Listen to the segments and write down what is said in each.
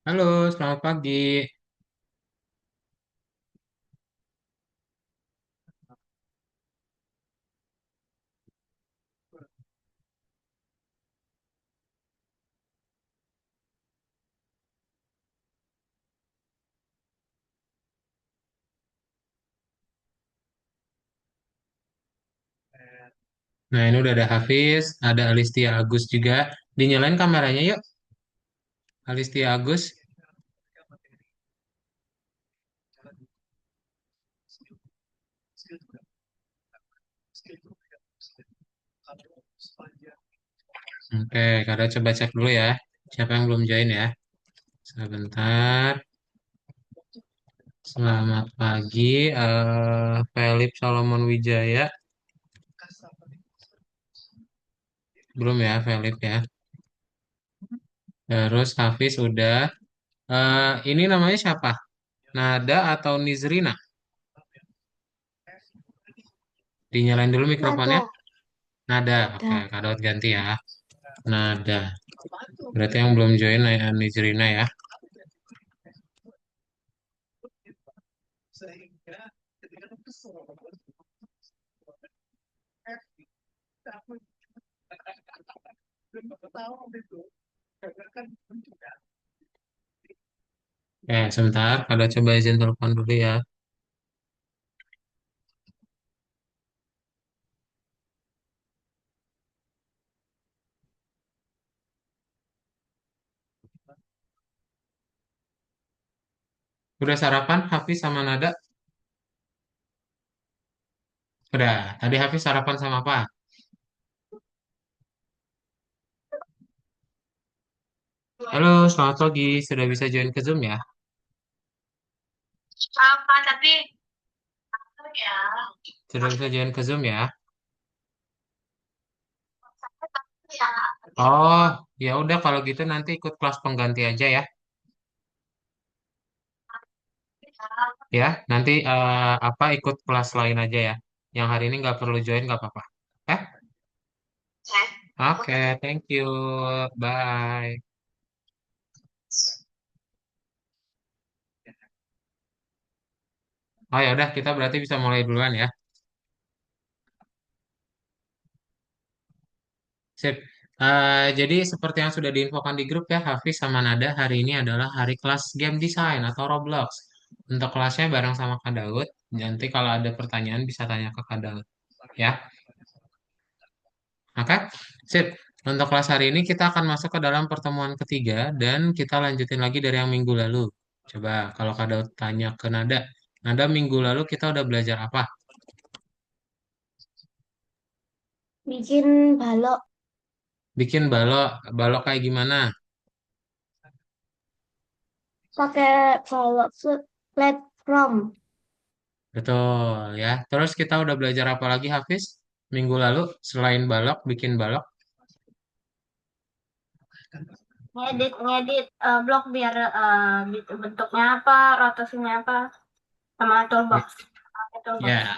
Halo, selamat pagi. Nah, ini udah ada Hafiz, ada Alistia Agus juga. Dinyalain kameranya yuk, Alistia Agus. Oke, kada coba cek dulu ya. Siapa yang belum join ya? Sebentar. Selamat pagi, Felip Solomon Wijaya. Belum ya, Felip ya. Terus Hafiz udah. Ini namanya siapa? Nada atau Nizrina? Dinyalain dulu mikrofonnya. Nada, Nada. Oke, nada. kadot ganti ya. Nada. Berarti yang belum join Nizrina ya. Sebentar, ada coba izin telepon dulu ya. Udah sarapan, Hafiz sama Nada? Udah. Tadi Hafiz sarapan sama apa? Halo, selamat pagi. Sudah bisa join ke Zoom ya? Apa tapi ya? Sudah bisa join ke Zoom ya? Ya. Oh, ya udah kalau gitu nanti ikut kelas pengganti aja ya. Ya, nanti apa ikut kelas lain aja ya. Yang hari ini nggak perlu join nggak apa-apa. Eh? Oke, thank you. Bye. Oh ya udah, kita berarti bisa mulai duluan ya. Sip. Jadi seperti yang sudah diinfokan di grup ya, Hafiz sama Nada hari ini adalah hari kelas game design atau Roblox. Untuk kelasnya bareng sama Kak Daud. Nanti kalau ada pertanyaan bisa tanya ke Kak Daud. Ya, oke? Sip. Untuk kelas hari ini kita akan masuk ke dalam pertemuan ketiga dan kita lanjutin lagi dari yang minggu lalu. Coba kalau Kak Daud tanya ke Nada. Nada minggu lalu kita udah belajar apa? Bikin balok Bikin balok. Balok kayak gimana? pakai balok platform. Betul ya. Terus kita udah belajar apa lagi Hafiz? Minggu lalu selain balok, bikin balok. Ngedit blok biar gitu bentuknya apa, rotasinya apa, sama toolbox. Pakai toolbox. Ya,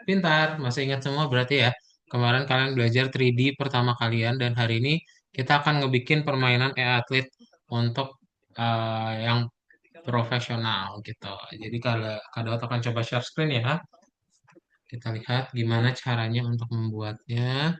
pintar. Masih ingat semua berarti ya. Kemarin kalian belajar 3D pertama kalian dan hari ini kita akan ngebikin permainan e-atlet untuk yang profesional gitu. Jadi kalau kalau akan coba share screen ya. Kita lihat gimana caranya untuk membuatnya.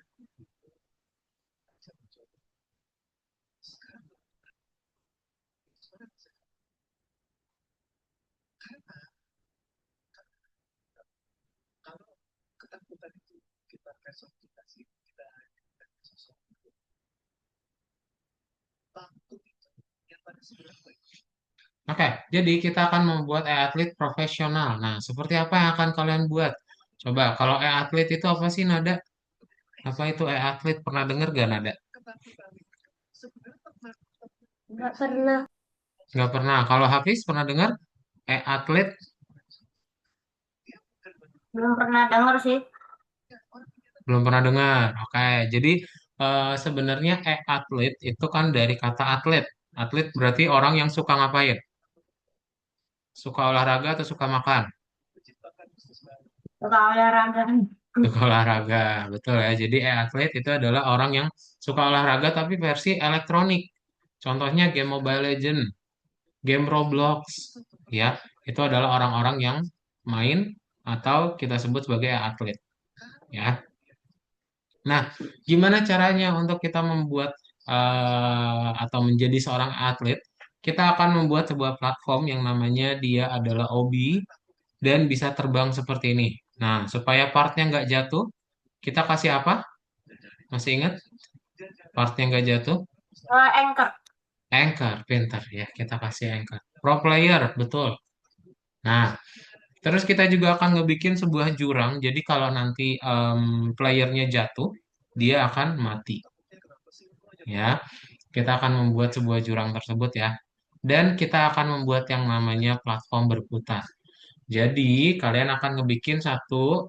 Oke, jadi kita akan membuat e-atlet profesional. Nah, seperti apa yang akan kalian buat? Coba, kalau e-atlet itu apa sih, Nada? Apa itu e-atlet? Pernah dengar gak, Nada? Nggak pernah, Nggak pernah. Kalau Hafiz pernah dengar e-atlet? belum pernah denger sih. Belum pernah dengar. Oke, jadi sebenarnya e-atlet itu kan dari kata atlet. Atlet berarti orang yang suka ngapain? Suka olahraga atau suka makan? Suka olahraga. Suka olahraga, betul ya. Jadi e-atlet itu adalah orang yang suka olahraga tapi versi elektronik. Contohnya game Mobile Legend. game Roblox, ya. Itu adalah orang-orang yang main atau kita sebut sebagai atlet, ya. Nah, gimana caranya untuk kita membuat atau menjadi seorang atlet? Kita akan membuat sebuah platform yang namanya dia adalah Obi dan bisa terbang seperti ini. Nah, supaya partnya nggak jatuh, kita kasih apa? Masih ingat partnya nggak jatuh? Anchor. Anchor, pintar ya. Kita kasih anchor. Pro player, betul. Nah, terus kita juga akan ngebikin sebuah jurang. Jadi kalau nanti playernya jatuh, dia akan mati. Ya, kita akan membuat sebuah jurang tersebut ya. Dan kita akan membuat yang namanya platform berputar. Jadi kalian akan ngebikin satu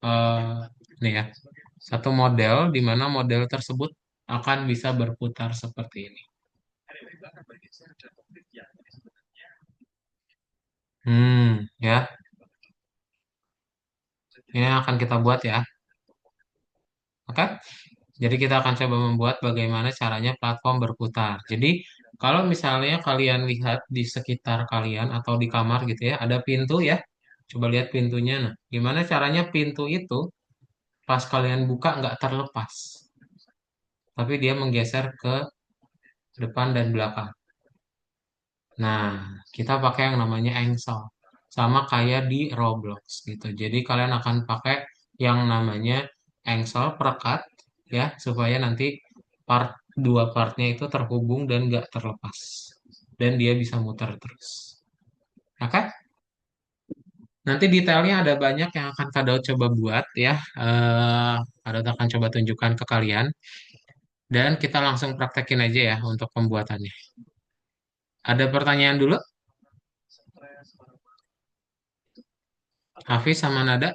eh, nih ya, satu model di mana model tersebut akan bisa berputar seperti ini. Ya, ini akan kita buat ya. Oke? Jadi kita akan coba membuat bagaimana caranya platform berputar. Jadi kalau misalnya kalian lihat di sekitar kalian atau di kamar gitu ya, ada pintu ya. Coba lihat pintunya. Nah, gimana caranya pintu itu pas kalian buka nggak terlepas, tapi dia menggeser ke depan dan belakang. Nah, kita pakai yang namanya engsel. Sama kayak di Roblox gitu. Jadi kalian akan pakai yang namanya engsel perekat ya, supaya nanti dua partnya itu terhubung dan nggak terlepas. Dan dia bisa muter terus. Oke? Nanti detailnya ada banyak yang akan Kak coba buat ya. Kak akan coba tunjukkan ke kalian. Dan kita langsung praktekin aja ya untuk pembuatannya. Ada pertanyaan dulu? Hafiz sama Nada?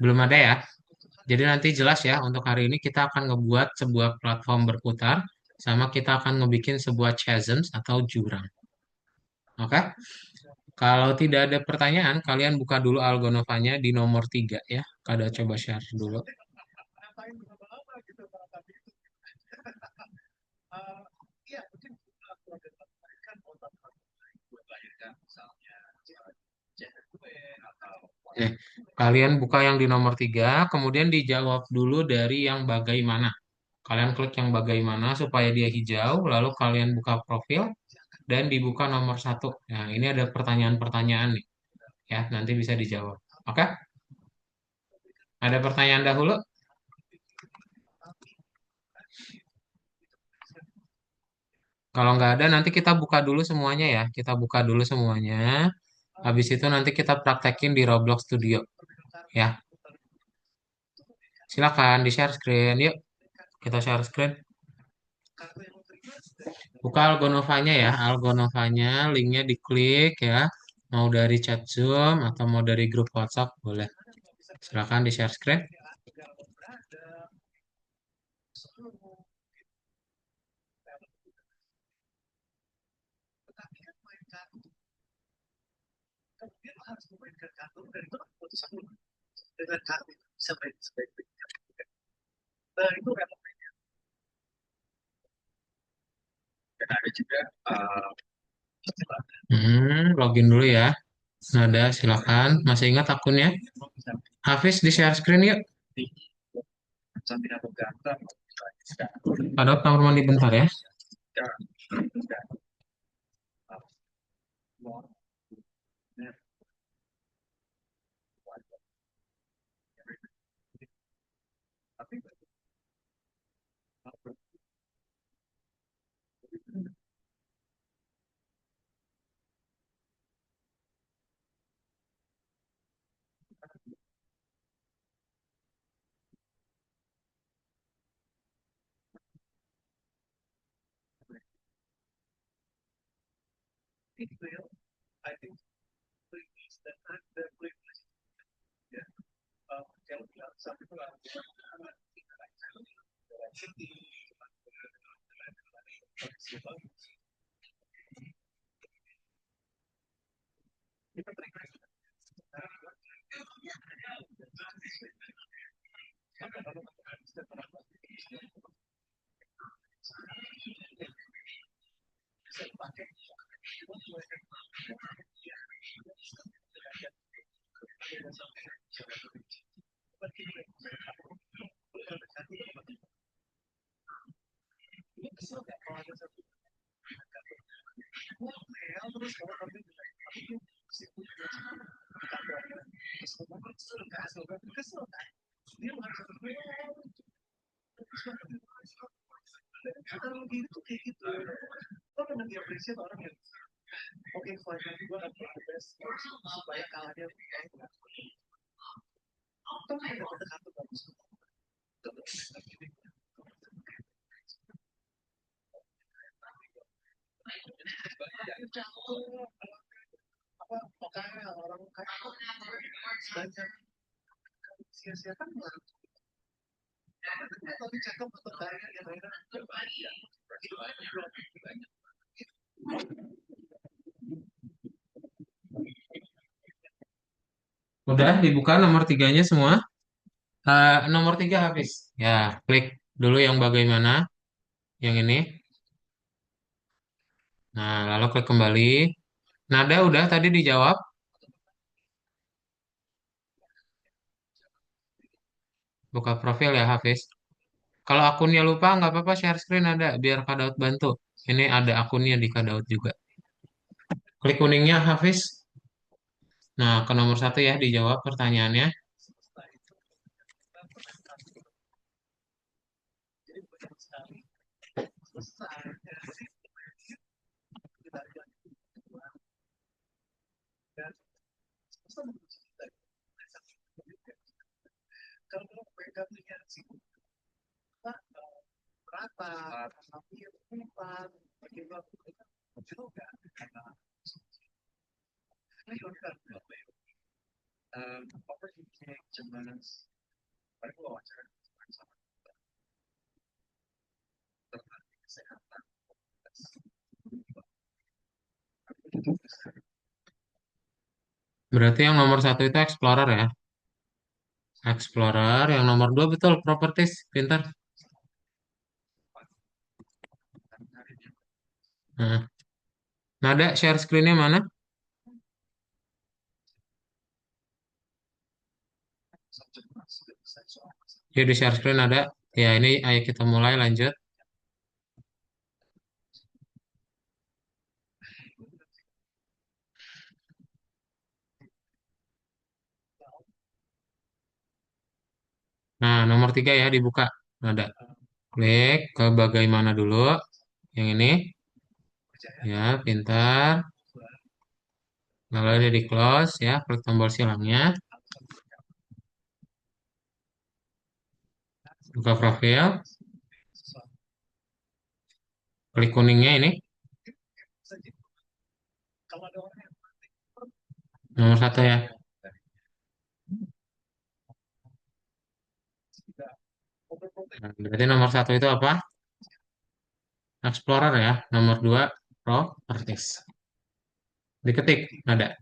Belum ada ya? Jadi nanti jelas ya, untuk hari ini kita akan ngebuat sebuah platform berputar, sama kita akan ngebikin sebuah chasms atau jurang. Oke? Kalau tidak ada pertanyaan, kalian buka dulu Algonovanya di nomor 3 ya. Kada coba share dulu. Eh, Kalian buka yang di nomor 3, kemudian dijawab dulu dari yang bagaimana. Kalian klik yang bagaimana supaya dia hijau, lalu kalian buka profil dan dibuka nomor 1. Nah, ini ada pertanyaan-pertanyaan nih. Ya, nanti bisa dijawab. Oke? Ada pertanyaan dahulu? Kalau nggak ada, nanti kita buka dulu semuanya ya. Kita buka dulu semuanya. Habis itu nanti kita praktekin di Roblox Studio. Ya, silakan di-share screen. Yuk, kita share screen. Buka Algonovanya ya. Algonovanya, linknya diklik ya. Mau dari chat Zoom atau mau dari grup WhatsApp, boleh. Silakan di-share screen. Login dulu ya. Nada, silakan. Masih ingat akunnya? Hafiz di-share screen yuk. Ada kamar mandi bentar ya. Udah dibuka nomor tiganya semua. Nomor tiga habis. Ya, klik dulu yang bagaimana. Yang ini. Nah, lalu klik kembali. Nada udah tadi dijawab. Buka profil ya, Hafiz. Kalau akunnya lupa, nggak apa-apa share screen ada. Biar Kak Daud bantu. Ini ada akunnya di Kak Daud juga. Klik kuningnya, Hafiz. Nah, ke nomor satu ya, dijawab pertanyaannya. Berarti yang nomor satu itu Explorer ya. Explorer. Yang nomor dua betul, Properties. Pintar. Nah, nada share screen-nya mana? Ya, di share screen ada. Ya, ini ayo kita mulai lanjut. Nah, nomor tiga ya dibuka. Nada. Klik ke bagaimana dulu. Yang ini. Ya, pintar. Lalu ini di close ya. Klik tombol silangnya. Buka profil. Klik kuningnya ini. Nomor satu ya. Nah, berarti nomor satu itu apa? Explorer ya. Nomor dua, Properties. Diketik, ada.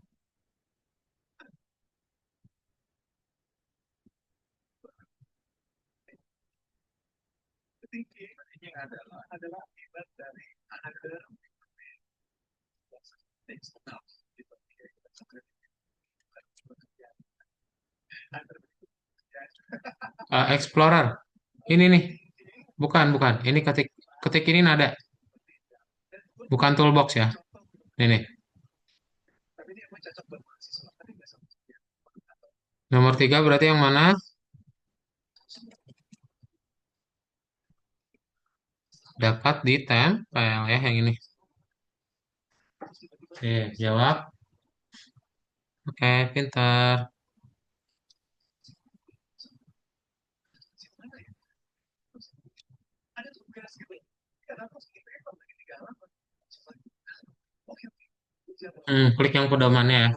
Explorer. Ini nih. Bukan, bukan. Ini ketik ketik ini nada. Bukan toolbox ya. Ini. Nomor tiga berarti yang mana? Dapat ditempel ya yang ini. Oke, jawab. Oke, pintar. Klik yang pedomannya ya.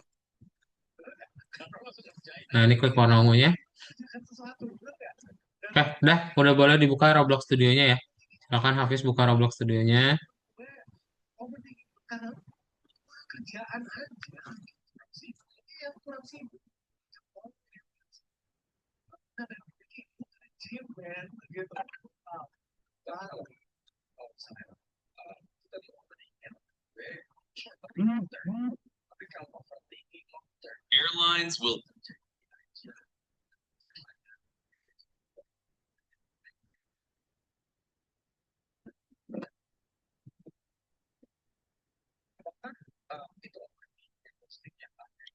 Nah, ini klik warna ungunya. Udah boleh dibuka Roblox Studionya ya. Silakan Hafiz buka Roblox Studionya. Airlines will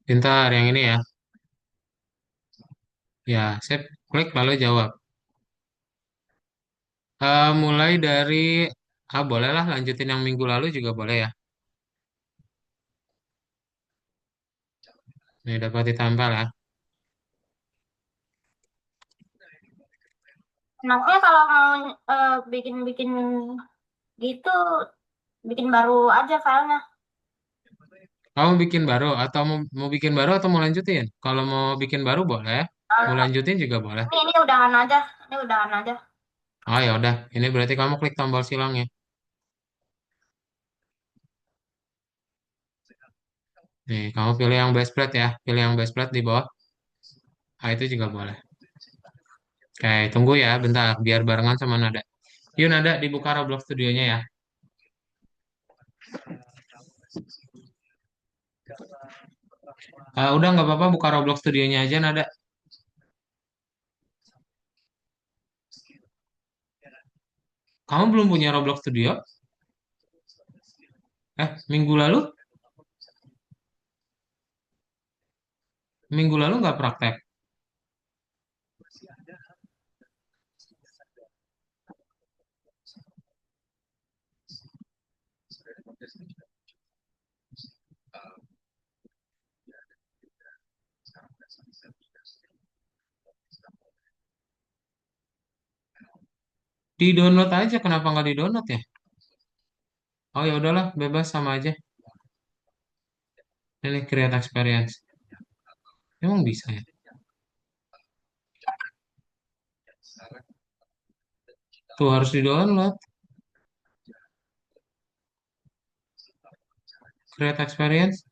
Pintar, yang ini ya. Ya, sip. Klik lalu jawab. Mulai dari, bolehlah lanjutin yang minggu lalu juga boleh ya. Ini dapat ditambah lah. Enaknya kalau mau bikin-bikin gitu, bikin baru aja filenya. Kamu bikin baru atau mau bikin baru atau mau lanjutin? Kalau mau bikin baru boleh, mau Eh, lanjutin juga boleh. ini udahan aja, ini udahan aja. Oh ya udah, ini berarti kamu klik tombol silangnya. Nih, kamu pilih yang best plate ya, pilih yang best plate di bawah. Ah itu juga boleh. Oke, tunggu ya, bentar, biar barengan sama Nada. Yuk Nada, dibuka Roblox studionya ya. Udah nggak apa-apa, buka Roblox studionya aja Nada. Kamu belum punya Roblox studio? Minggu lalu? Minggu lalu nggak praktek. Di download aja, kenapa nggak di download ya? Oh ya udahlah, bebas sama aja. Ini create experience. Emang bisa ya? Tuh harus di download. Create experience.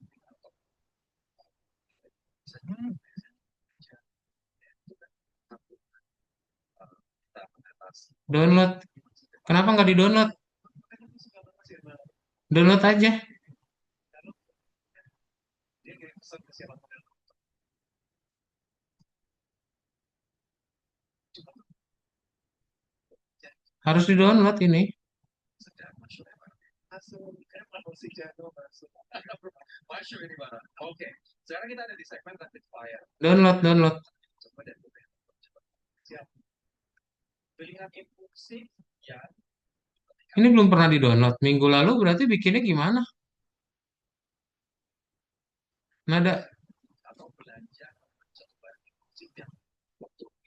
Download. Kenapa nggak di download? Download aja. Harus di download ini. Download, download. Ini belum pernah di download. Minggu lalu berarti bikinnya gimana? Nada.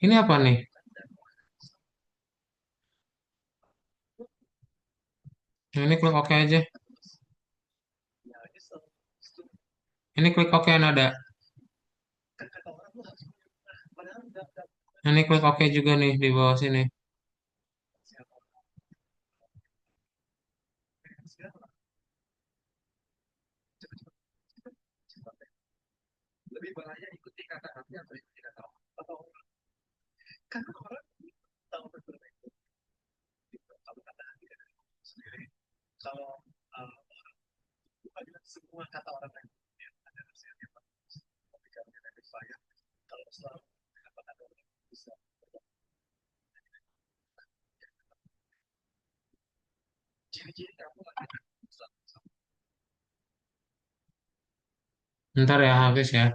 Ini apa nih? Ini klik OK aja. Ini klik OK Nada. Ini klik OK juga nih di bawah sini. Ntar ya habis ya.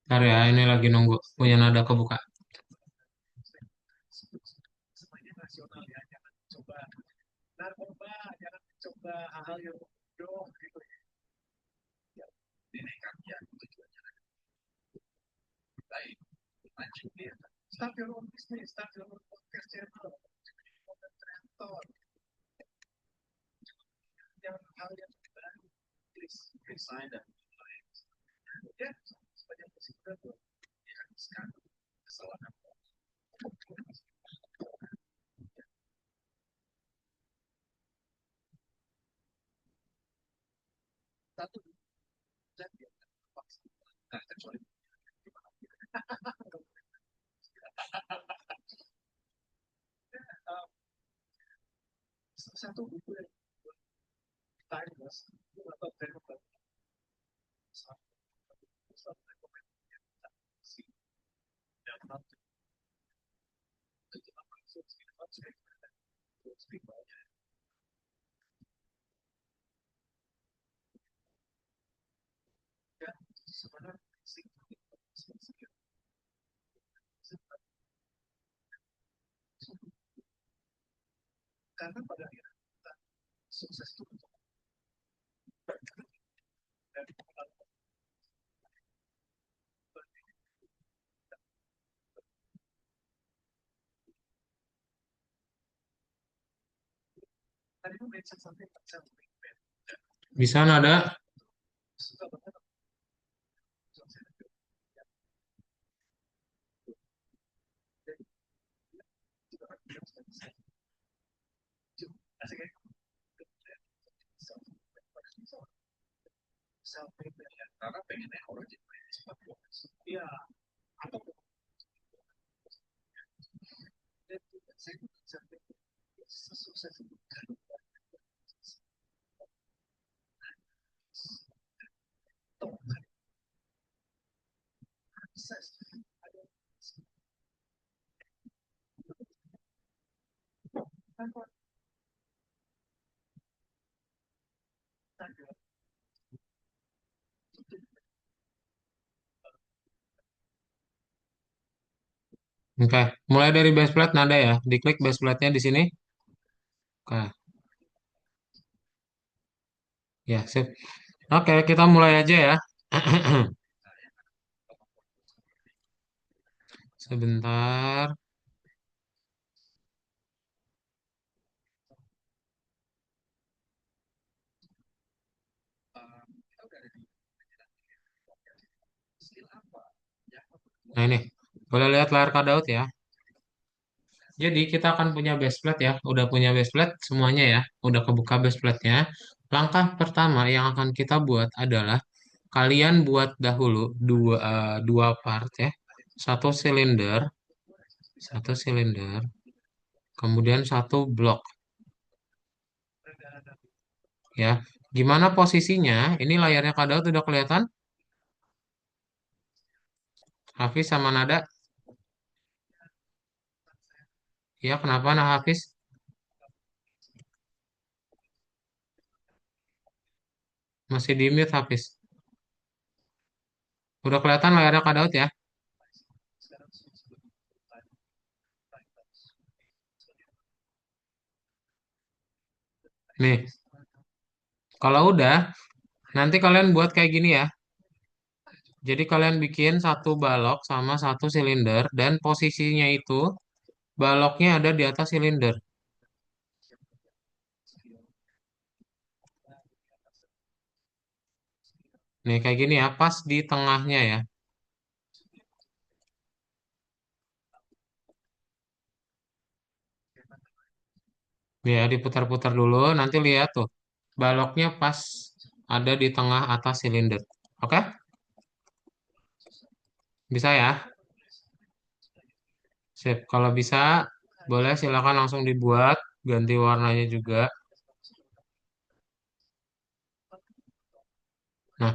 Ntar ya, ini lagi nunggu punya Nada kebuka. Bisa nada? Oke, mulai dari base plate nada ya. Diklik base plate-nya di sini. Oke, ya sip. Oke, kita mulai aja ya. Sebentar. Nah ini, boleh lihat layar Kak Daud ya. Jadi kita akan punya base plate ya. Udah punya base plate semuanya ya. Udah kebuka base plate-nya. Langkah pertama yang akan kita buat adalah kalian buat dahulu dua part ya. Satu silinder, satu silinder, kemudian satu blok ya. Gimana posisinya? Ini layarnya Kak Daud udah kelihatan? Hafiz sama Nada? Ya, kenapa nah Hafiz? Masih di mute Hafiz. Udah kelihatan layarnya Kak Daud ya? Nih, kalau udah, nanti kalian buat kayak gini ya. Jadi kalian bikin satu balok sama satu silinder dan posisinya itu baloknya ada di atas silinder. Nih kayak gini ya, pas di tengahnya ya. Ya, diputar-putar dulu, nanti lihat tuh. Baloknya pas ada di tengah atas silinder. Oke? Bisa ya? Sip. Kalau bisa, boleh silakan langsung dibuat, ganti warnanya juga. Nah,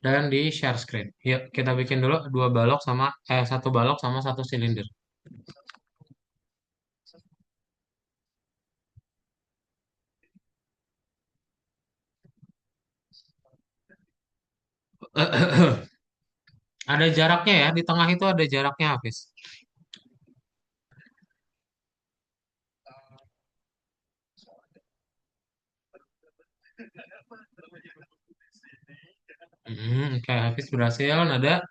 dan di share screen. Yuk, kita bikin dulu dua balok sama satu balok sama satu silinder. Ada jaraknya ya, di tengah itu ada jaraknya, Hafiz. Oke, Hafiz berhasil. Nada.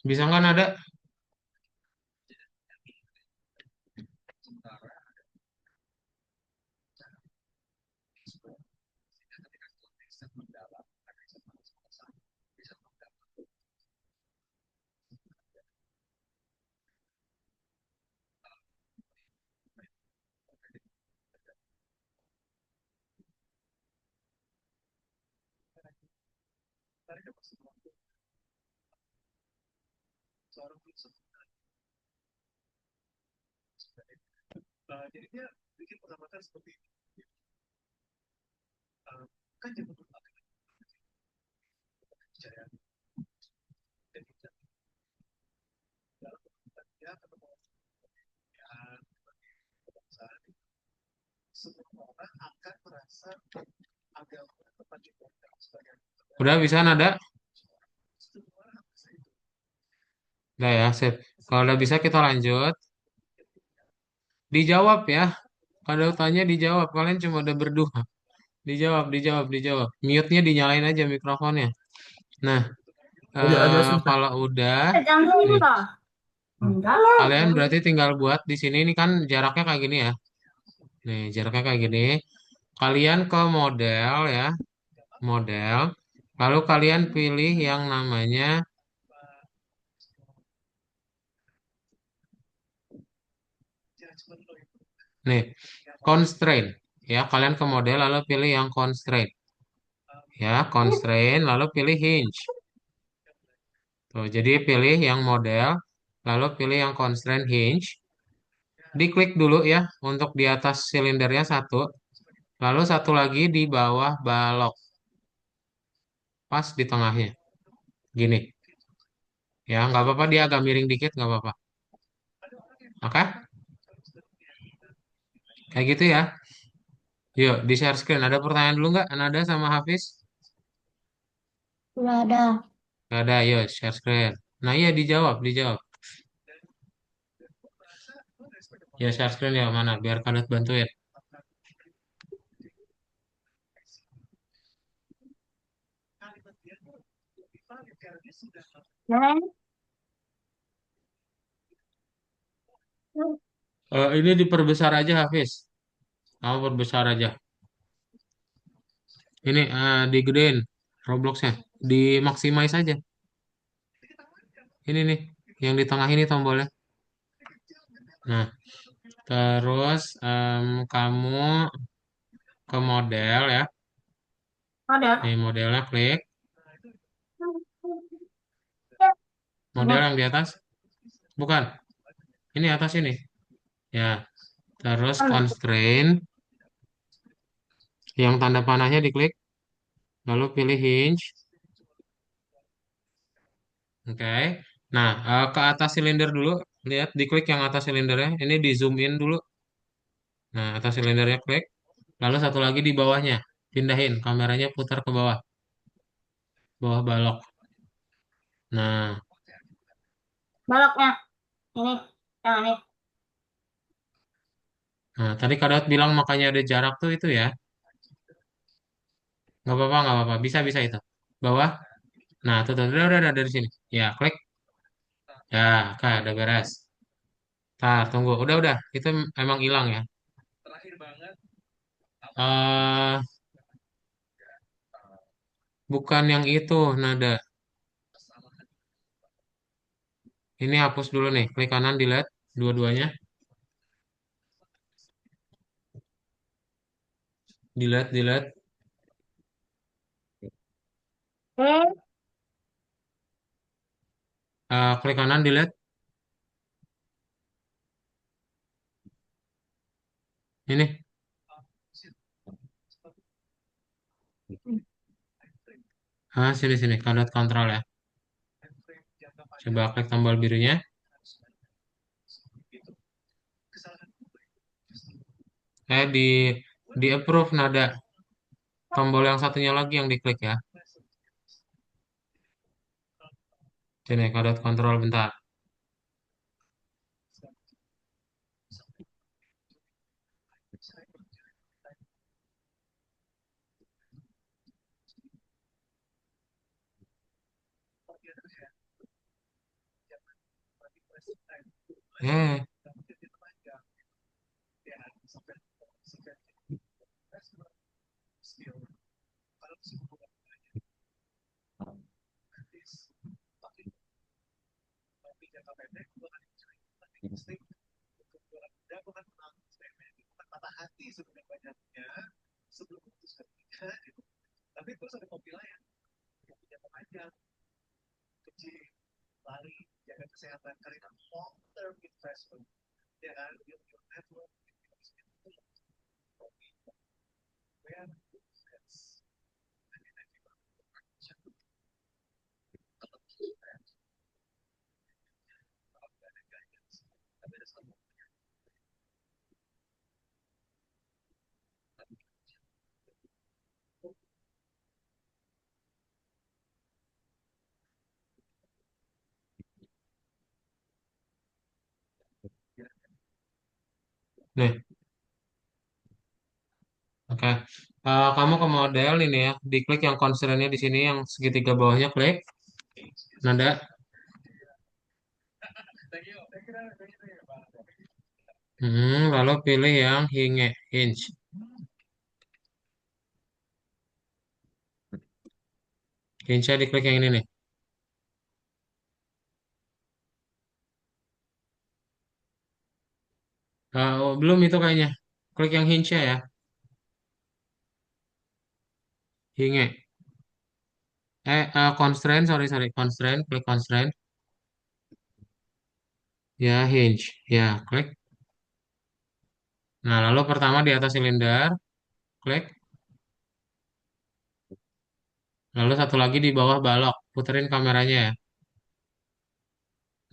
Bisa nggak nada? Udah bisa nada? Udah ya, sip. Kalau udah bisa kita lanjut. Dijawab ya. Kalau tanya dijawab. Kalian cuma udah berdua. Dijawab, dijawab, dijawab. Mute-nya dinyalain aja mikrofonnya. Nah, Agak susah. kalau udah, Jangan dulu nih, lah. Enggak lah. kalian berarti tinggal buat di sini. Ini kan jaraknya kayak gini ya. Nih, jaraknya kayak gini. Kalian ke model ya, model. Lalu kalian pilih yang namanya, nih, constraint. Ya, kalian ke model lalu pilih yang constraint. Ya, constraint lalu pilih hinge. Tuh, jadi pilih yang model, lalu pilih yang constraint hinge. Diklik dulu ya untuk di atas silindernya satu, lalu satu lagi di bawah balok, pas di tengahnya. Gini, ya nggak apa-apa dia agak miring dikit nggak apa-apa. Oke, kayak gitu ya. Yuk di share screen. Ada pertanyaan dulu nggak? Ada sama Hafiz? Sudah ada. Nggak ada. Yuk share screen. Nah iya dijawab, dijawab. Ya share screen ya mana? Biar Kadot bantuin. Nah, Ini diperbesar aja Hafiz. Kamu perbesar aja. Ini digedein Robloxnya. Di maximize aja. Ini nih, yang di tengah ini tombolnya. Nah, terus kamu ke model ya. ada. Nih modelnya klik. Model Ini. yang di atas. Bukan, ini atas ini. Ya, terus constraint. Yang tanda panahnya diklik. Lalu pilih hinge. Oke. Nah, ke atas silinder dulu. Lihat, diklik yang atas silindernya. Ini di zoom in dulu. Nah, atas silindernya klik. Lalu satu lagi di bawahnya. Pindahin, kameranya putar ke bawah. Bawah balok. Nah, Baloknya. Ini. Yang ini. nah, tadi Kadot bilang makanya ada jarak tuh itu ya. Nggak apa-apa, nggak apa-apa. Bisa, bisa itu. Bawah. Nah, tuh, tuh, udah, dari sini. Ya, klik. Ya, oke, udah beres. Tar, tunggu. Udah. Itu emang hilang ya. eh Bukan yang itu, nada. Ini hapus dulu nih. Klik kanan, delete. Dua-duanya. Delete, delete. Eh, Klik kanan, delete. Ini. Sini. Kadot kontrol ya. Coba klik tombol birunya. Di approve nada. Tombol yang satunya lagi yang diklik ya. Sini, kodot kontrol bentar. Eh, nih, oke. Kamu ke model ini ya, diklik yang constraint-nya di sini, yang segitiga bawahnya klik, nada. Lalu pilih yang hinge. Hinge diklik yang ini nih. Oh, belum itu kayaknya. Klik yang hinge ya, hinge. Constraint, sorry, constraint, klik constraint. Ya, hinge. Ya, klik. Nah, lalu pertama di atas silinder, klik. Lalu satu lagi di bawah balok, puterin kameranya ya.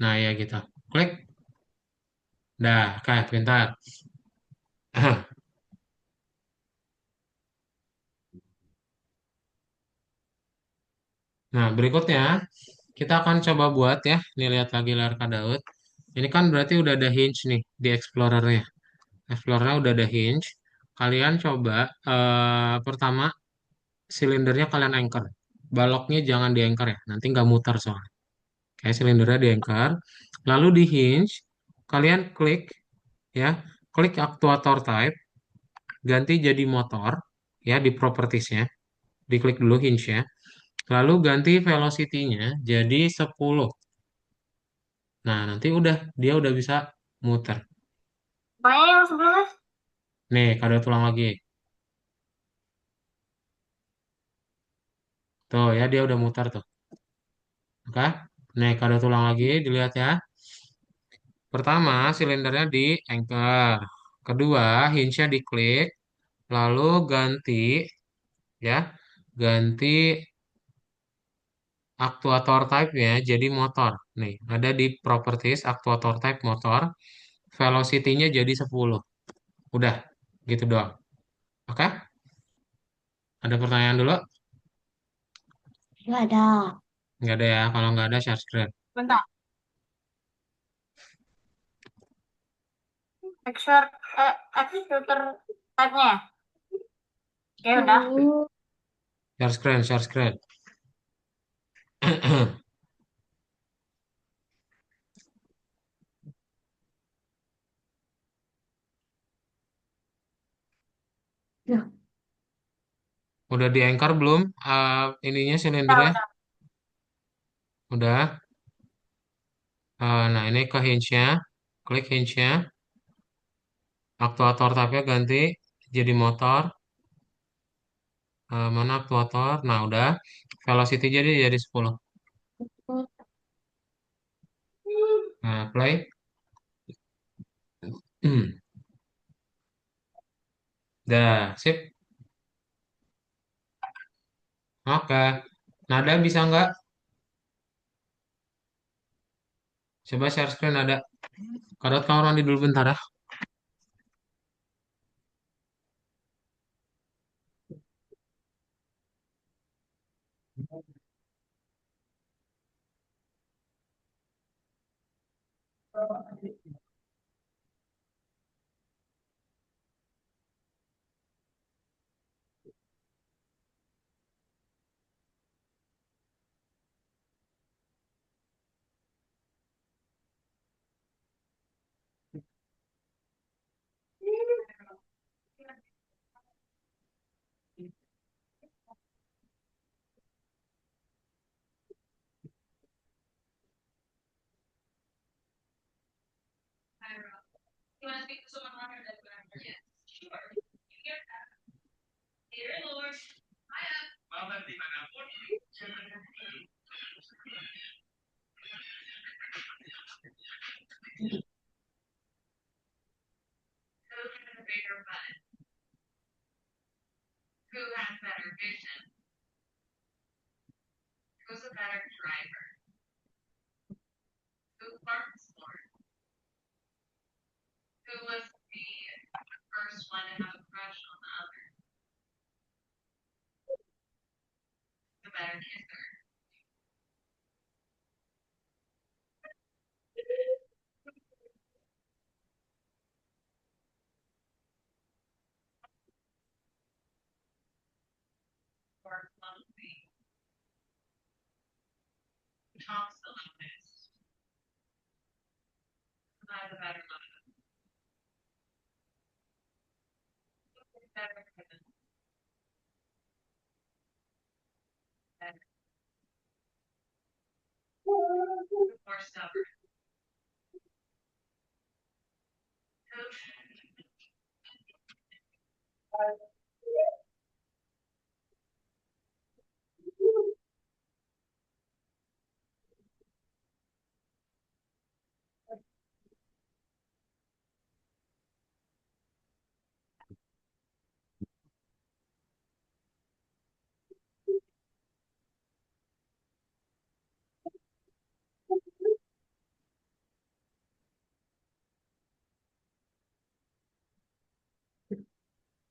Nah, ya gitu. Klik. Dah, kayak pintar. Nah, berikutnya kita akan coba buat ya. Ini lihat lagi layar Kadaut. Ini kan berarti udah ada hinge nih di Explorer-nya. Explorernya udah ada hinge. Kalian coba pertama silindernya kalian anchor. Baloknya jangan di anchor ya. Nanti nggak muter soalnya. Kayak silindernya di anchor. Lalu di hinge kalian klik ya. Klik actuator type. Ganti jadi motor ya di propertiesnya. Diklik dulu hinge-nya. Lalu ganti velocity-nya jadi 10. Nah, nanti udah dia udah bisa muter. Pokoknya yang sebelumnya. Nih, kada tulang lagi. Tuh ya dia udah muter tuh. Oke. Nih, kada tulang lagi dilihat ya. Pertama, silindernya di anchor. Kedua, hinge-nya diklik, lalu ganti ya, ganti aktuator type-nya jadi motor. Nih, ada di properties aktuator type motor, velocity-nya jadi 10. Udah, gitu doang. Oke? Ada pertanyaan dulu? Nggak ada. Nggak ada ya. Kalau nggak ada, share screen. Bentar. Extract, extruder type-nya. Ya udah. Share screen, share screen. Ya. Udah di anchor belum? Ininya Udah, silindernya? udah. Udah. Nah, ini ke hinge-nya. Klik hinge-nya. Aktuator tabnya ganti jadi motor. Mana aktuator? Nah, udah. Velocity jadi 10. Nah, play. Dah, sip. Oke. Nada bisa nggak? Coba share screen ada. Kadot kamu mandi dulu bentar ya.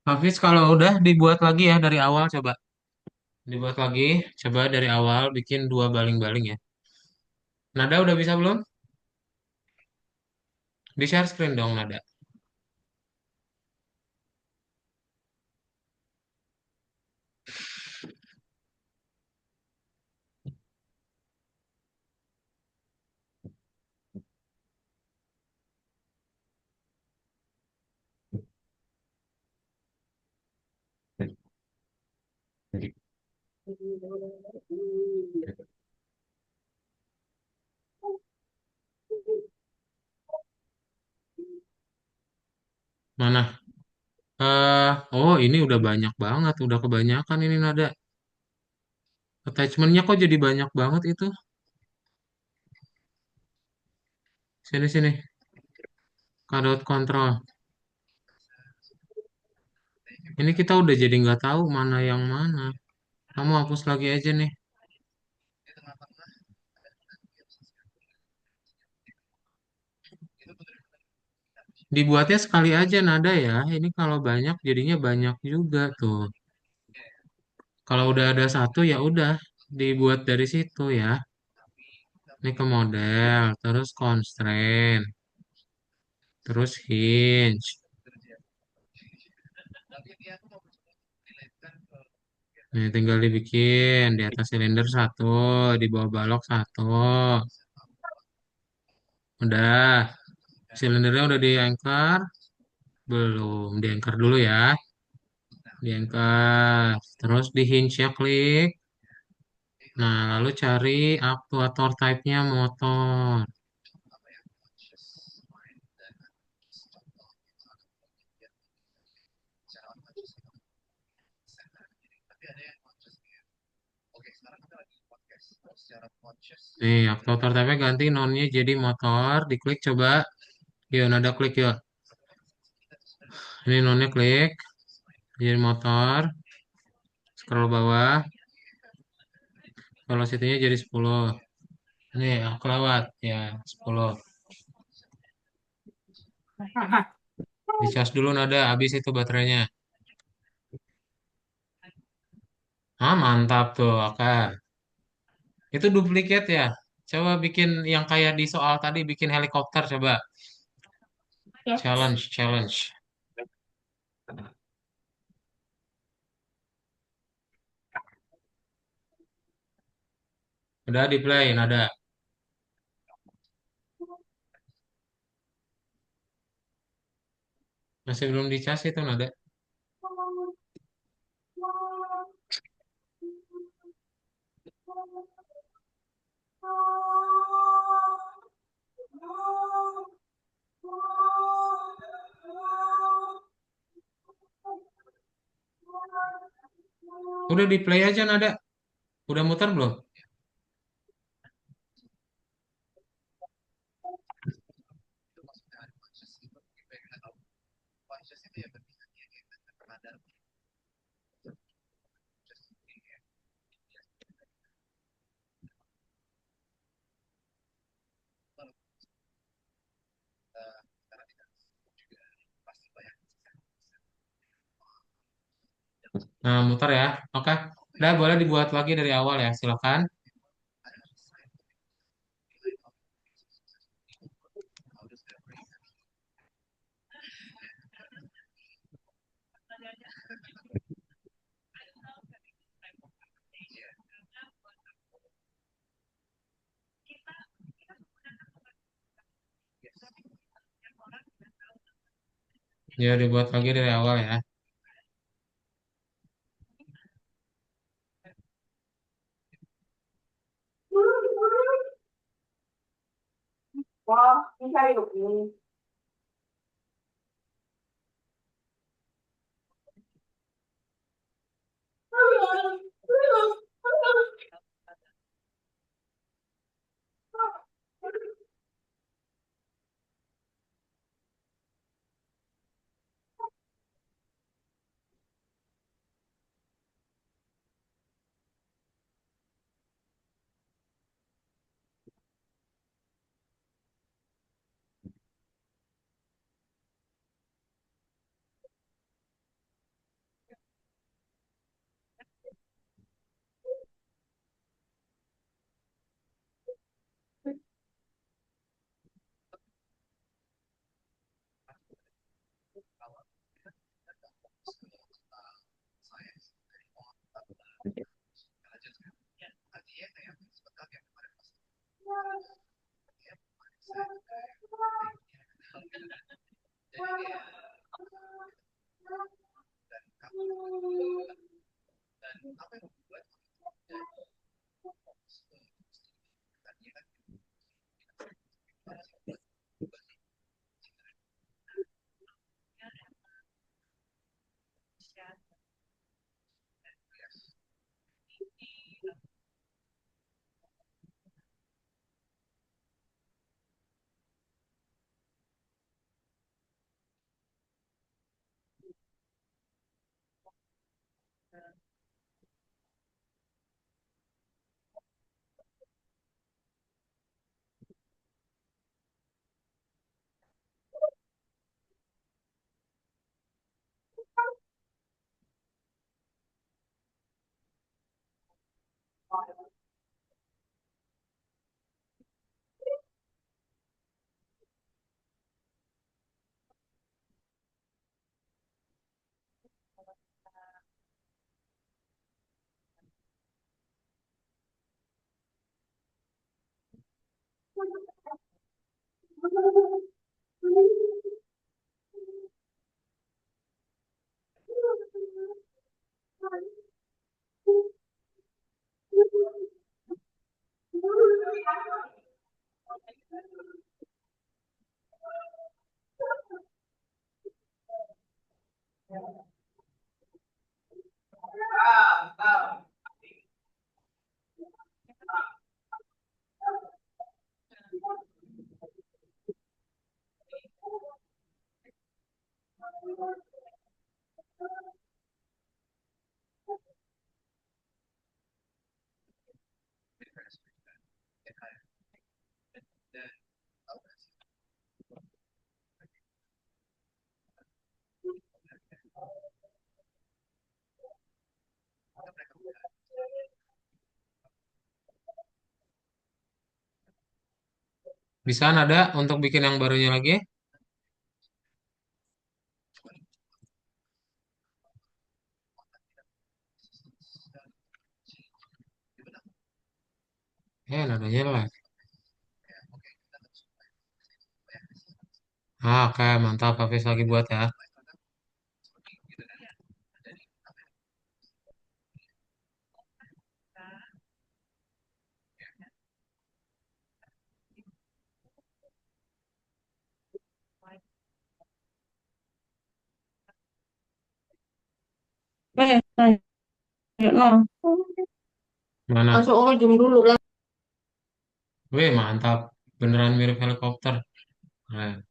Hafiz, kalau udah dibuat lagi ya dari awal coba. Dibuat lagi, coba dari awal bikin dua baling-baling ya. Nada udah bisa belum? Di share screen dong Nada. Mana? Oh ini udah banyak banget, udah kebanyakan ini Nada. Attachmentnya kok jadi banyak banget itu? Sini sini, Kadot kontrol. Ini kita udah jadi nggak tahu mana yang mana. Kamu hapus lagi aja nih. Dibuatnya sekali aja nada ya. Ini kalau banyak jadinya banyak juga tuh. Kalau udah ada satu ya udah dibuat dari situ ya. Ini ke model, terus constraint, terus hinge. Nih tinggal dibikin di atas silinder satu, di bawah balok satu. Udah, silindernya udah di anchor, belum di anchor dulu ya. Di anchor, terus di hinge ya klik. Nah, lalu cari aktuator type-nya motor. Nih, aktuator type-nya ganti nonnya jadi motor. Diklik coba. Yuk, nada klik yuk. Ini nonnya klik. Jadi motor. Scroll bawah. Velocity-nya jadi 10. Nih, aku lewat. Ya, 10. Dicas dulu nada. Habis itu baterainya. Ah, mantap tuh, Oke. Itu duplikat ya. Coba bikin yang kayak di soal tadi, bikin helikopter coba. Ya. Challenge, challenge. Udah di play, ada. Masih belum dicas itu nada. Udah di play aja nada. Udah muter belum? Nah, muter ya. Oke. Udah boleh dibuat lagi dari awal ya. Silakan. Ya, dibuat lagi dari awal ya. Wah, bisa itu. Bisa nada untuk bikin yang barunya lagi? Nadanya lah. Oke, mantap. Hafiz lagi buat ya. Tanya no. Mana? Masuk oh jam dulu lah. Wih, mantap. Beneran mirip helikopter. Keren.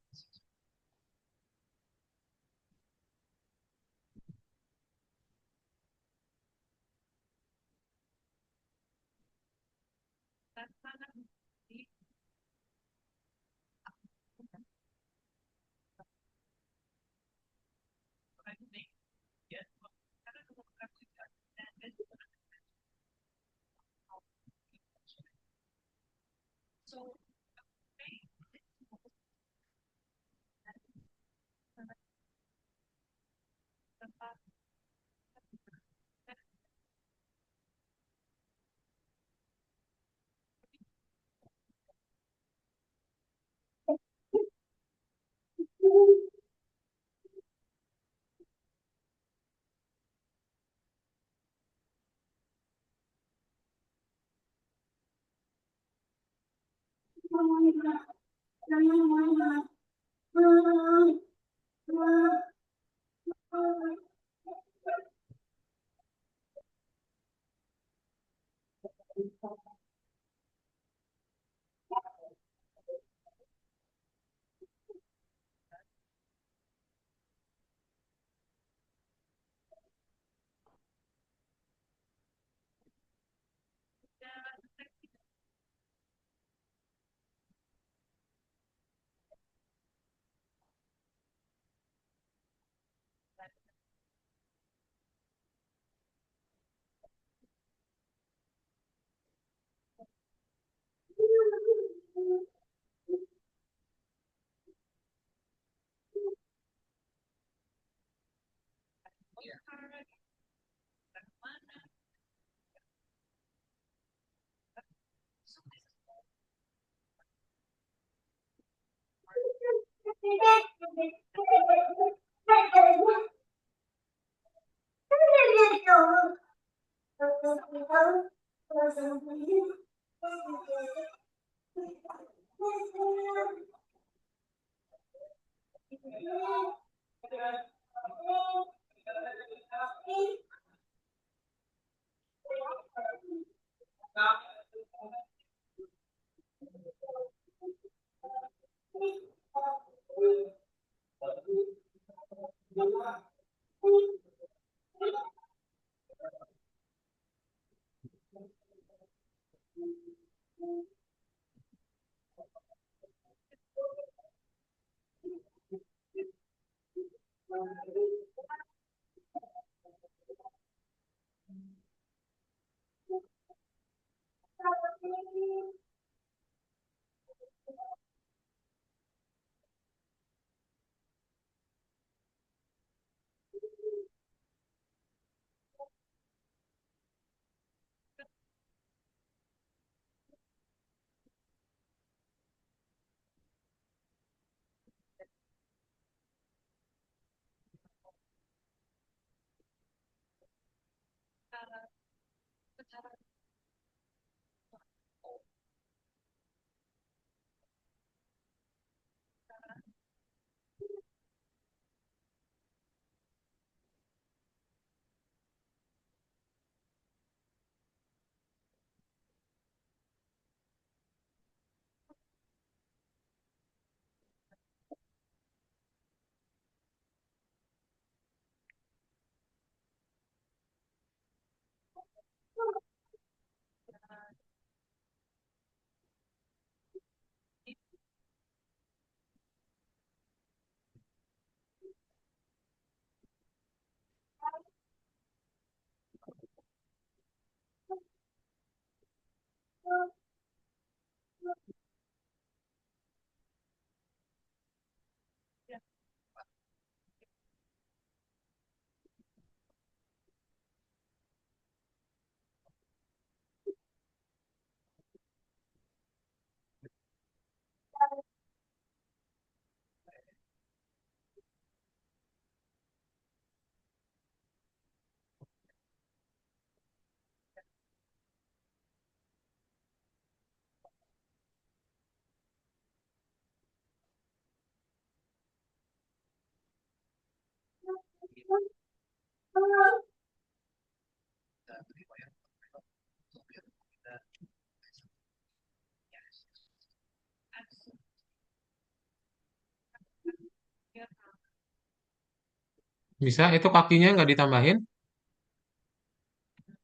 Bisa, itu kakinya nggak ditambahin?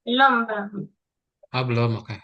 Belum, belum. Ah, belum, oke.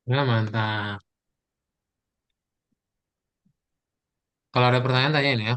Nah, mantap. Kalau ada pertanyaan, tanyain ya.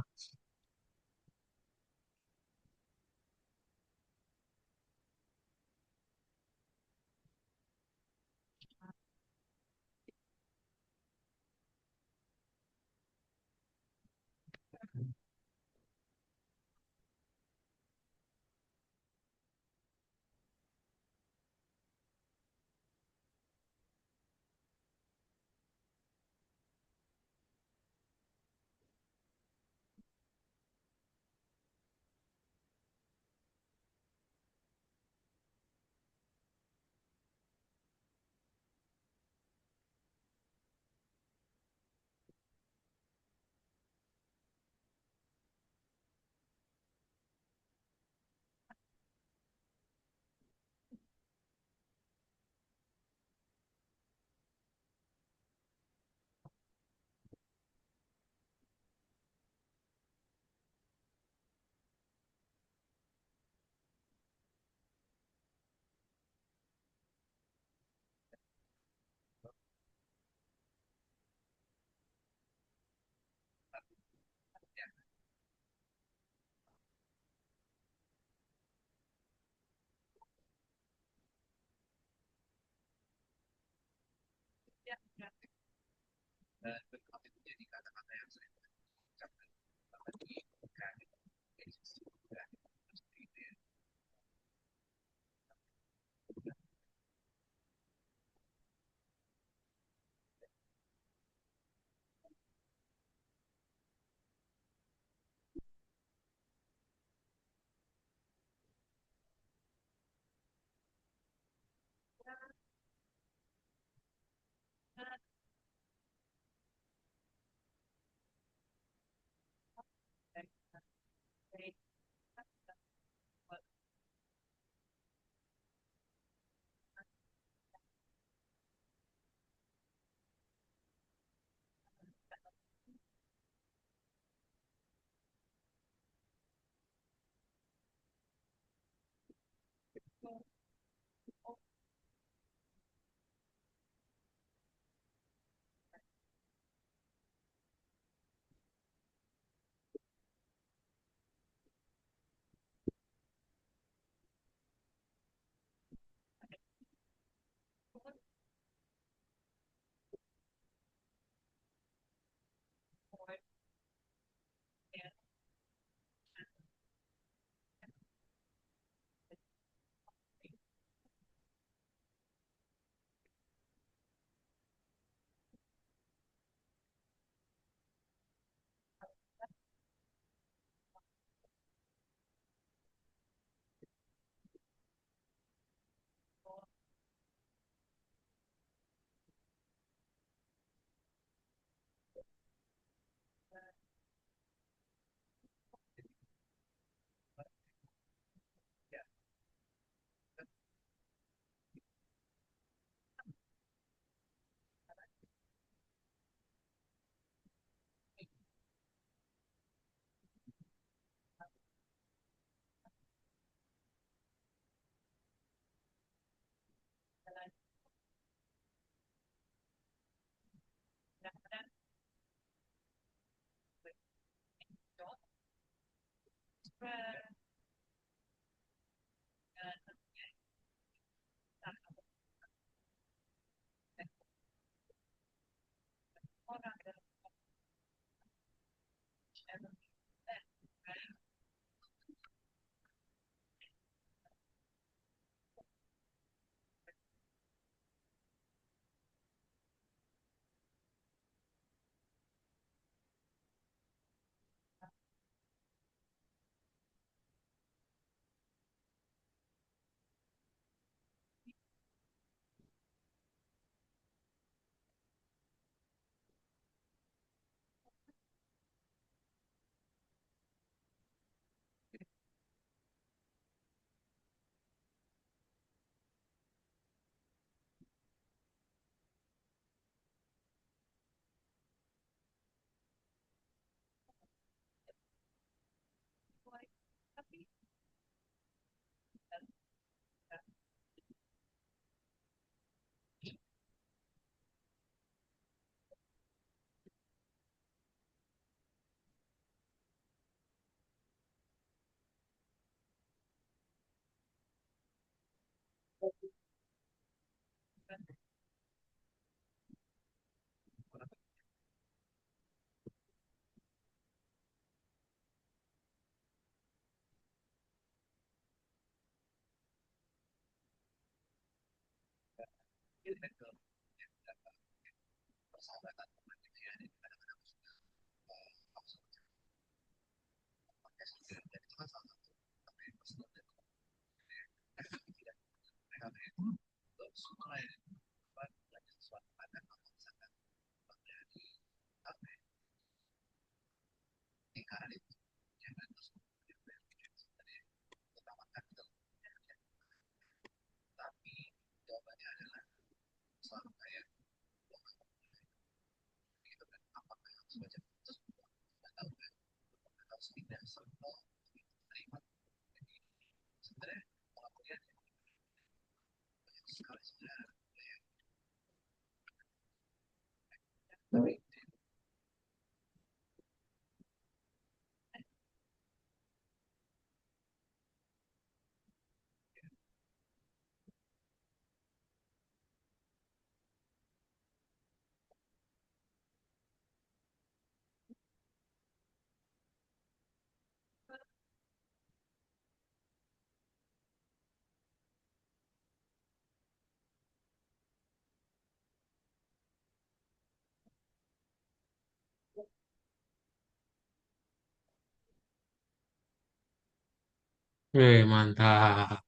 Wih, mantap.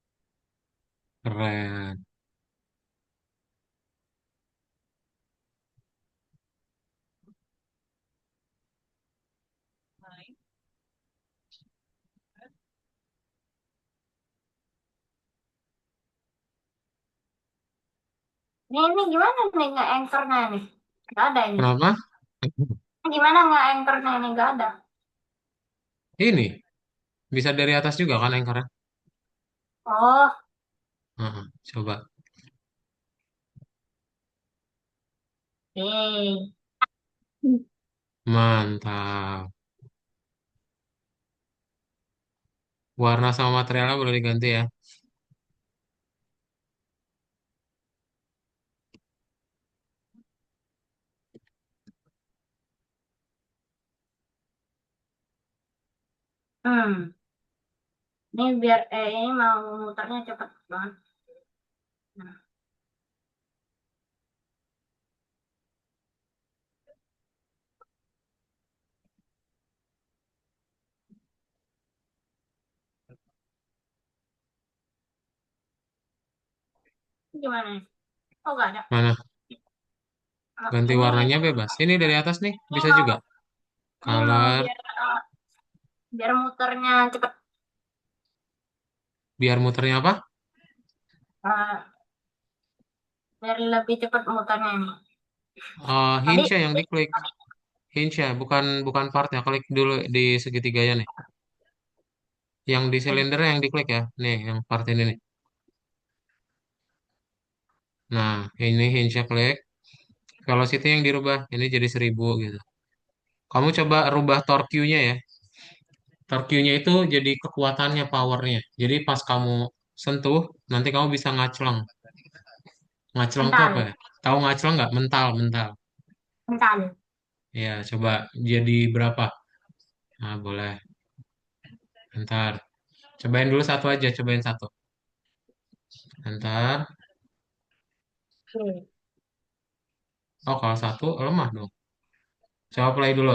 Keren. Ini gimana nih nggak anchornya nih? Nggak ada ini. Kenapa? Gimana nggak anchornya ini? Nggak ada. Ini bisa dari atas juga kan anchor. Oh, Heeh, coba. oke. Mantap. Warna sama materialnya boleh diganti ya. Hmm. Ini biar ini mau muternya cepet banget. Nah, ini gimana nih? Oh, nggak ada. Mana? Oh, Ganti ini warnanya bebas. Ini dari atas nih, ini bisa mau juga. ini mau Color, biar muternya cepet. biar muternya apa? eh, Biar lebih cepet muternya ini. Tadi Hinge yang diklik. Hinge ya, bukan bukan partnya. Klik dulu di segitiganya nih. Yang di silinder yang diklik ya. Nih, yang part ini nih. Nah, ini hinge klik. Velocity yang dirubah. Ini jadi 1000 gitu. Kamu coba rubah torque-nya ya. Torque-nya itu jadi kekuatannya, powernya. Jadi pas kamu sentuh, nanti kamu bisa ngacleng. Ngaclong tuh apa Mental. ya? Tahu ngaclong nggak? Mental, mental. Mental. Ya, coba jadi berapa? Nah, boleh. Ntar. Cobain dulu satu aja, cobain satu. Ntar. Oke. Oh, kalau satu lemah dong. Coba play dulu.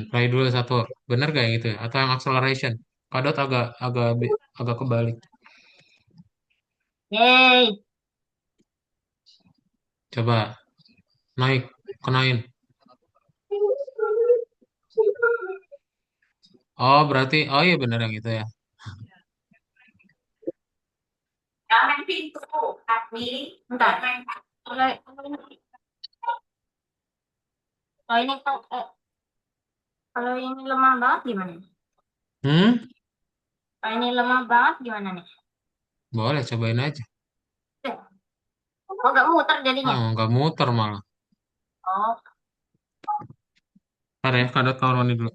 Play dulu satu. Bener gak gitu ya? Atau yang acceleration? Kadot agak agak agak kebalik. Yeay. Coba naik, kenain. Oh, berarti oh iya bener yang itu ya. Jangan pintu. Kaki. Bentar. Kalau ini tuh, kalau ini lemah banget gimana? Hmm? Kalau ini lemah banget gimana nih? Boleh cobain aja. Eh, Oh, nggak muter jadinya. Oh, nggak muter malah. Oh, Ntar ya, kadot taruh dulu.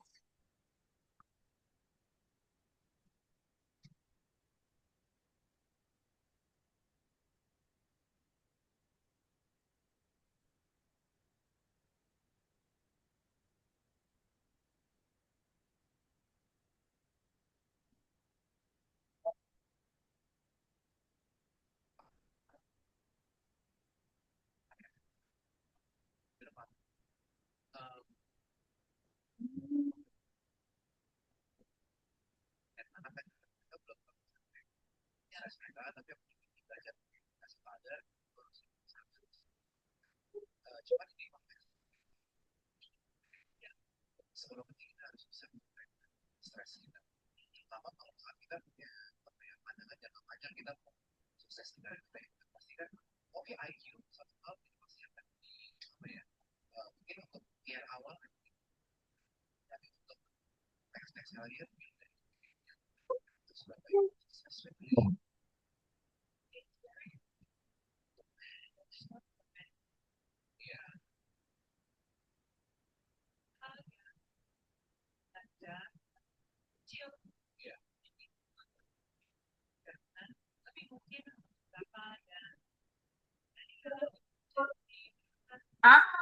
ah?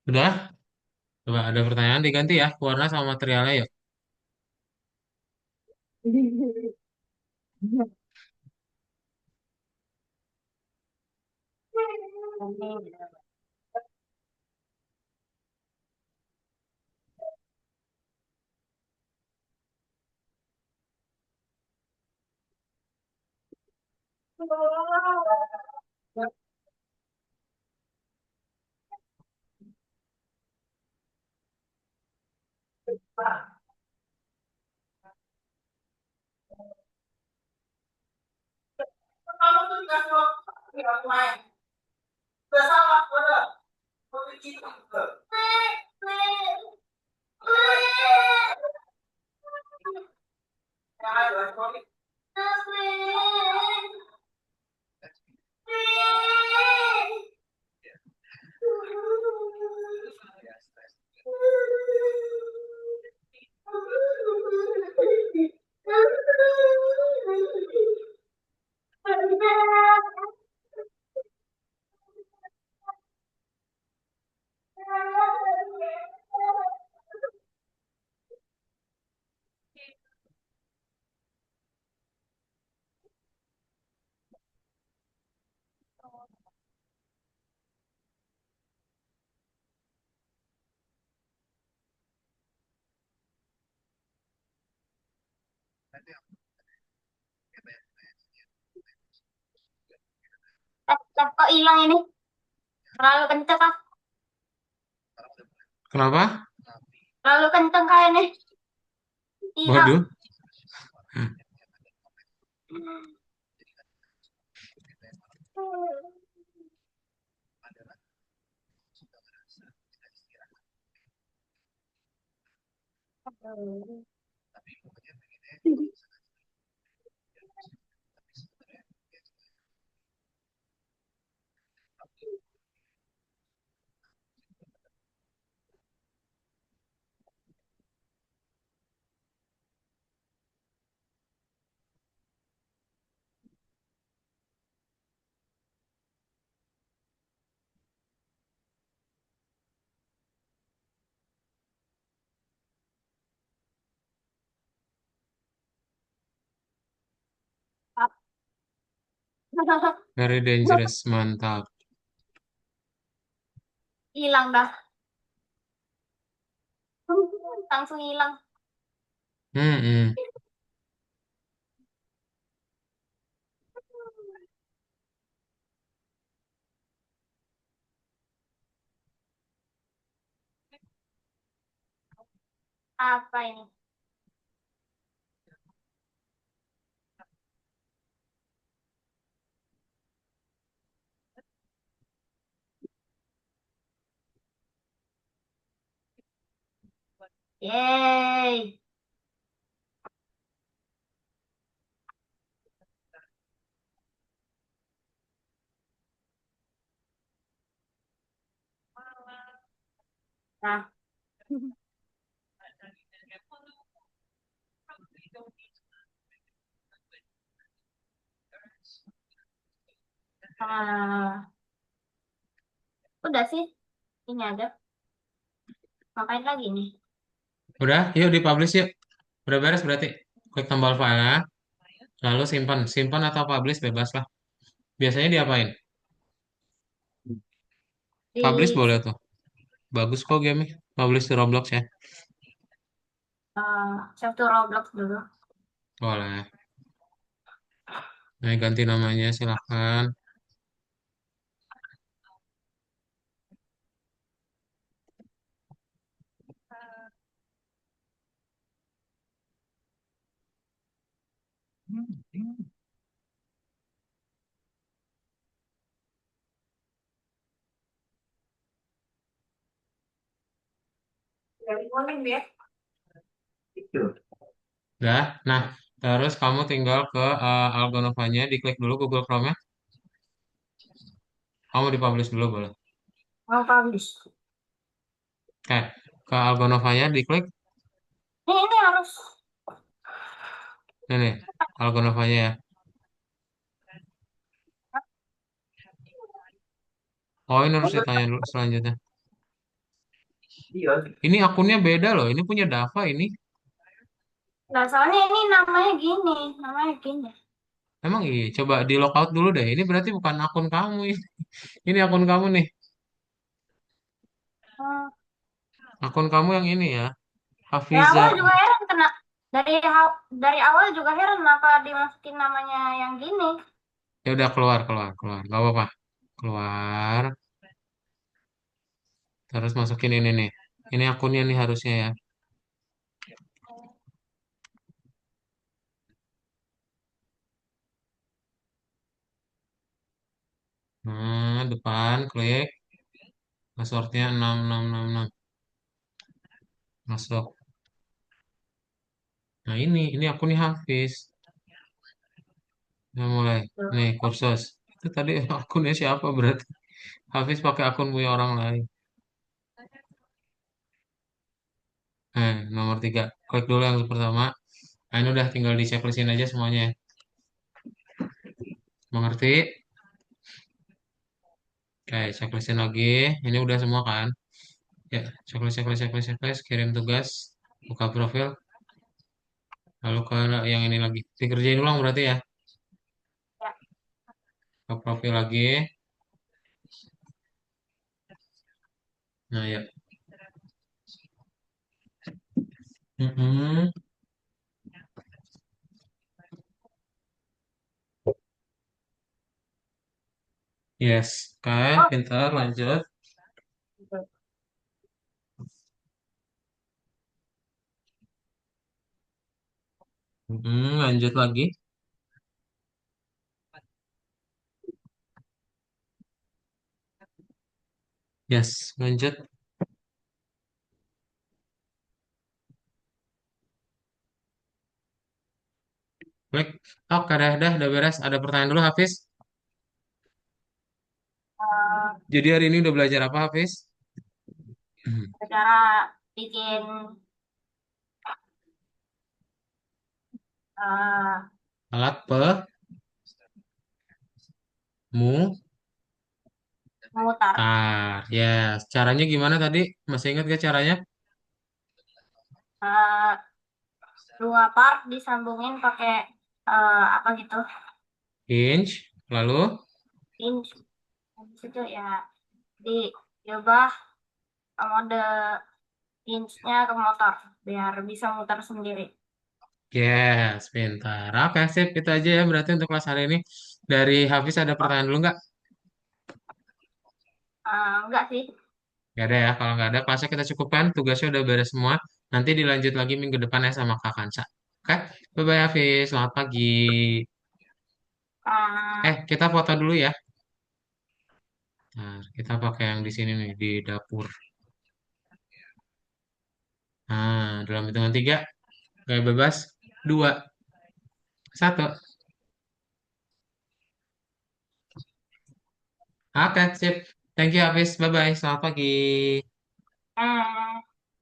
Udah? Coba ada pertanyaan diganti ya, warna sama materialnya yuk. Kok hilang ini? Terlalu kenceng kah? Kenapa? Terlalu kenceng kah ini? Hilang. Waduh, very dangerous, mantap. Hilang dah. Langsung hilang. Hmm, Apa ini? Yeay. Nah, ah, udah sih. Ini aja. Ngapain lagi nih? udah, yuk dipublish yuk. Udah beres berarti. Klik tombol file, lalu simpan. Simpan atau publish bebas lah. Biasanya diapain? Publish Di boleh tuh. Bagus kok game publish di Roblox ya. save to Roblox dulu. Boleh. Nah, ganti namanya silahkan. Udah. Nah, terus kamu tinggal ke Algonovanya, diklik dulu Google Chrome-nya. Kamu dipublish dulu boleh. Mau publish. Oke, ke Algonovanya diklik. Ini harus. Ini nih, Algonovanya ya. Oh, ini harus ditanya dulu selanjutnya. Ini akunnya beda loh. Ini punya Dava ini. Nah, soalnya ini namanya gini. Namanya gini. Emang iya, coba di logout dulu deh. Ini berarti bukan akun kamu ini. Ini akun kamu nih. Hmm. Akun kamu yang ini ya. Dari Hafiza. awal juga heran kena. Dari awal juga heran kenapa dimasukin namanya yang gini. Ya udah keluar, keluar, keluar. Gak apa-apa. Keluar. Terus masukin ini nih. Ini akunnya nih harusnya ya. Nah, depan klik. Passwordnya 6666. Masuk. Nah ini akunnya Hafiz. Nah mulai. Nih kursus. Itu tadi akunnya siapa berarti? Hafiz pakai akun punya orang lain. Nomor 3. Klik dulu yang pertama. Nah, ini udah tinggal di checklistin aja semuanya ya. Mengerti? Oke, checklistin lagi. Ini udah semua kan? Ya, checklist, checklist, checklist, checklist. Kirim tugas. Buka profil. Lalu ke yang ini lagi. Dikerjain ulang berarti ya. Ya. Ke profil lagi. Nah ya. Mm-mm. Yes. Oke, Oh, pintar, lanjut. gitu. Lanjut lagi. Yes, lanjut. Klik. Oke, udah beres. Ada pertanyaan dulu, Hafiz. Eh, Jadi hari ini udah belajar apa, Hafiz? cara bikin eh, Alat memutar pemutar. Yes. Caranya gimana tadi? Masih ingat gak caranya? eh, dua part disambungin pakai apa gitu, Hinge. Lalu? hinge. Habis itu ya diubah mode hinge-nya ke motor biar bisa muter sendiri. Yes, pintar. Oke, sip. Itu aja ya berarti untuk kelas hari ini. Dari Hafiz ada Oh, pertanyaan dulu nggak? enggak sih. Gak ada ya. Kalau nggak ada, kelasnya kita cukupkan. Tugasnya udah beres semua. Nanti dilanjut lagi minggu depan ya sama Kak Kansa. Oke? Bye-bye Hafiz. Selamat pagi. Eh, Kita foto dulu ya. Nah, kita pakai yang di sini nih, di dapur. Nah, dalam hitungan tiga, gaya bebas. Dua, satu. Oke, sip. Thank you Hafiz. Bye-bye. Selamat pagi. eh.